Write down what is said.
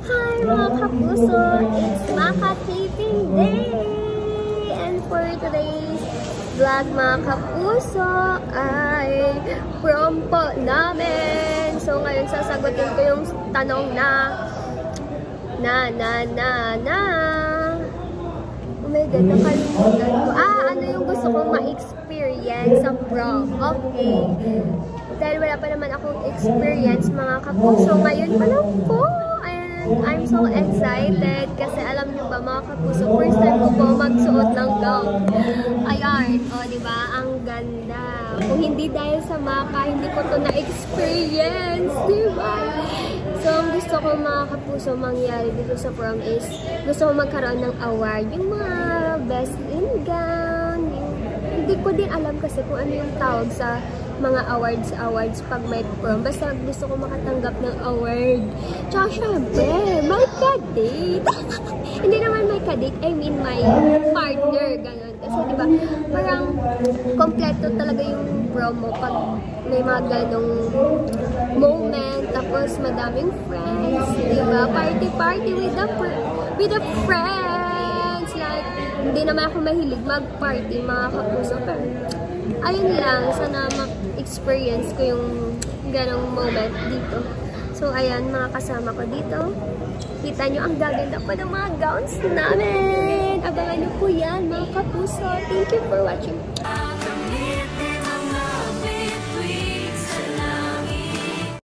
Hi mga kapuso! It's Makatiping Day! And for today's vlog mga kapuso ay prom po namin! So ngayon sasagutin ko yung tanong na oh my God, nakalimutan ko. Ano yung gusto kong ma-experience sa prom? Okay. Dahil wala pa naman akong experience mga kapuso. Ngayon pa lang po. I'm so excited kasi alam niyo ba mga kapuso, first time ko po magsuot ng gown. Ayan, diba? Ang ganda. Kung hindi dahil sa Maka, hindi ko to na-experience, diba? So, ang gusto ko mga kapuso mangyari dito sa prom is, gusto ko magkaroon ng award. Yung mga best in gown. Hindi ko din alam kasi kung ano yung tawag sa mga awards pag may prom. Basta gusto ko makatanggap ng award. Tsaka syempre, may kadate. Hindi naman may kadate, I mean may partner, gano'n. Kasi diba, parang kompleto talaga yung prom mo pag may mga ganong moment, tapos madaming friends, diba? Party with the friends. Like, hindi naman ako mahilig mag-party, mga kapuso. Pero, ayun lang, sana ma-experience ko yung ganong moment dito. So, ayan, mga kasama ko dito. Kita nyo, ang gaganda po ng mga gowns namin. Abangan nyo po yan, mga kapuso. Thank you for watching.